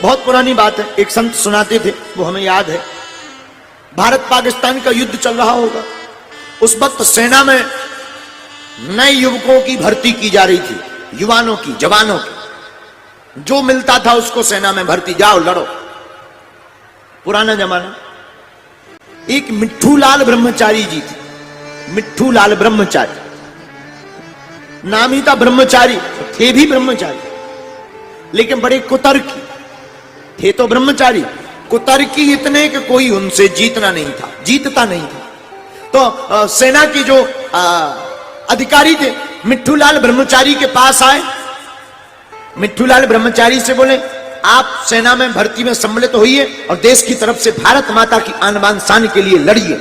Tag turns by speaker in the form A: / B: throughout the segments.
A: बहुत पुरानी बात है, एक संत सुनाते थे, वो हमें याद है। भारत पाकिस्तान का युद्ध चल रहा होगा, उस वक्त सेना में नए युवकों की भर्ती की जा रही थी, युवानों की, जवानों की। जो मिलता था उसको सेना में भर्ती, जाओ लड़ो। पुराना जमाना। एक मिट्ठू लाल ब्रह्मचारी जी थे, मिट्ठू लाल ब्रह्मचारी, नाम ही था ब्रह्मचारी, थे भी ब्रह्मचारी, लेकिन बड़े कुतर्की थे। तो ब्रह्मचारी कुतर्की इतने कि कोई उनसे जीतना नहीं था, जीतता नहीं था। तो सेना की जो अधिकारी थे, मिट्ठू लाल ब्रह्मचारी के पास आए। मिट्ठू लाल ब्रह्मचारी से बोले, आप सेना में भर्ती में सम्मिलित होइए और देश की तरफ से भारत माता की आन बान शान के लिए लड़िए।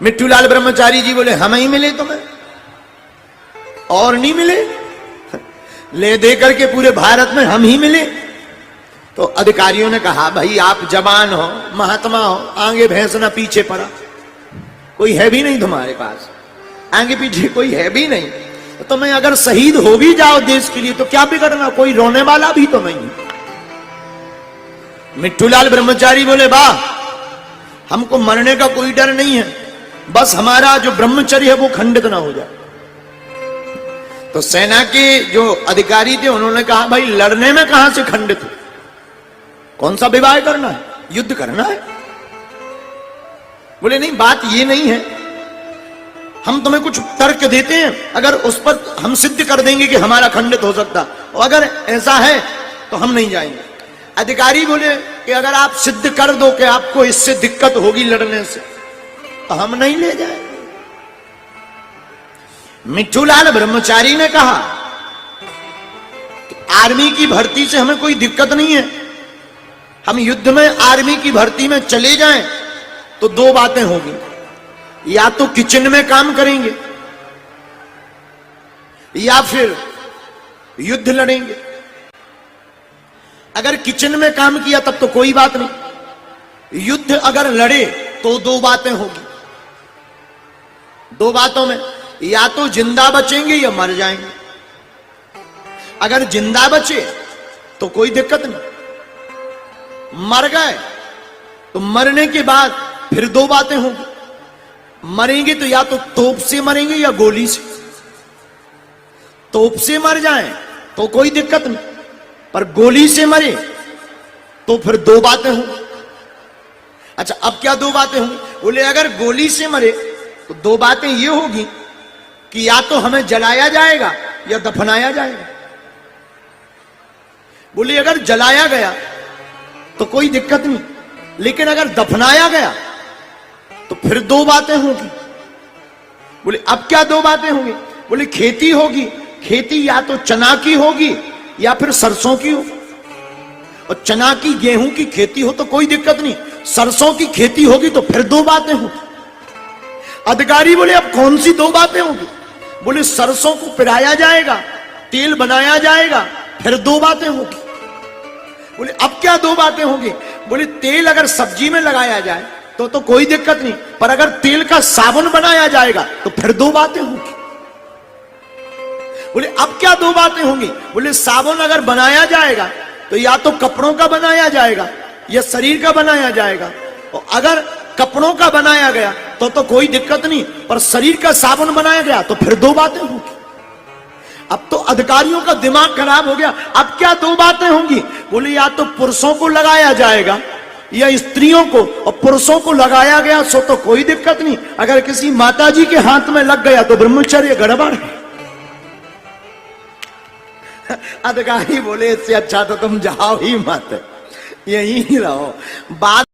A: मिट्ठू लाल ब्रह्मचारी जी बोले, हम ही मिले तुम्हें और नहीं मिले, ले दे करके पूरे भारत में हम ही मिले। तो अधिकारियों ने कहा, भाई आप जवान हो, महात्मा हो, आगे भैंस ना पीछे पड़ा, कोई है भी नहीं तुम्हारे पास, आगे पीछे कोई है भी नहीं, तो तुम्हें अगर शहीद हो भी जाओ देश के लिए तो क्या बिगड़ना, कोई रोने वाला भी तो नहीं। मिट्ठू लाल ब्रह्मचारी बोले, वाह, हमको मरने का कोई डर नहीं है, बस हमारा जो ब्रह्मचर्य है वो खंडित ना हो जाए। तो सेना के जो अधिकारी थे उन्होंने कहा, भाई लड़ने में कहां से खंडित हो, कौन सा विवाह करना है, युद्ध करना है। बोले, नहीं, बात ये नहीं है, हम तुम्हें कुछ तर्क देते हैं, अगर उस पर हम सिद्ध कर देंगे कि हमारा खंडित हो सकता, और अगर ऐसा है तो हम नहीं जाएंगे। अधिकारी बोले कि अगर आप सिद्ध कर दो कि आपको इससे दिक्कत होगी लड़ने से, तो हम नहीं ले जाएंगे। मिट्ठू लाल ब्रह्मचारी ने कहा कि आर्मी की भर्ती से हमें कोई दिक्कत नहीं है, हम युद्ध में आर्मी की भर्ती में चले जाएं तो दो बातें होगी, या तो किचन में काम करेंगे या फिर युद्ध लड़ेंगे। अगर किचन में काम किया तब तो कोई बात नहीं, युद्ध अगर लड़े तो दो बातें होगी। दो बातों में या तो जिंदा बचेंगे या मर जाएंगे। अगर जिंदा बचे तो कोई दिक्कत नहीं, मर गए तो मरने के बाद फिर दो बातें होंगी। मरेंगे तो या तो तोप से मरेंगे या गोली से। तोप से मर जाएं तो कोई दिक्कत नहीं, पर गोली से मरे तो फिर दो बातें होंगी। अच्छा, अब क्या दो बातें होंगी? बोले, अगर गोली से मरे तो दो बातें ये होगी कि या तो हमें जलाया जाएगा या दफनाया जाएगा। बोले, अगर जलाया गया तो कोई दिक्कत नहीं, लेकिन अगर दफनाया गया तो फिर दो बातें होगी। बोले, अब क्या दो बातें होंगी? बोले, खेती होगी, खेती या तो चना की होगी या फिर सरसों की होगी। और चना की, गेहूं की खेती हो तो कोई दिक्कत नहीं, सरसों की खेती होगी तो फिर दो बातें होगी। अधिकारी बोले, अब कौन सी दो बातें होगी? बोले, सरसों को पिराया जाएगा, तेल बनाया जाएगा, फिर दो बातें होगी। बोले, अब क्या दो बातें होंगी? बोले, तेल अगर सब्जी में लगाया जाए तो कोई दिक्कत नहीं, पर अगर तेल का साबुन बनाया जाएगा तो फिर दो बातें होंगी। बोले, अब क्या दो बातें होंगी? बोले, साबुन अगर बनाया जाएगा तो या तो कपड़ों का बनाया जाएगा या शरीर का बनाया जाएगा, और अगर कपड़ों का बनाया गया तो कोई दिक्कत नहीं, पर शरीर का साबुन बनाया गया तो फिर दो बातें होंगी। अब तो अधिकारियों का दिमाग खराब हो गया, अब क्या दो बातें होंगी? बोले, या तो पुरुषों को लगाया जाएगा या स्त्रियों को, और पुरुषों को लगाया गया सो तो कोई दिक्कत नहीं, अगर किसी माताजी के हाथ में लग गया तो ब्रह्मचर्य गड़बड़ है। अधिकारी बोले, इससे अच्छा तो तुम जाओ ही मत, यहीं रहो। बात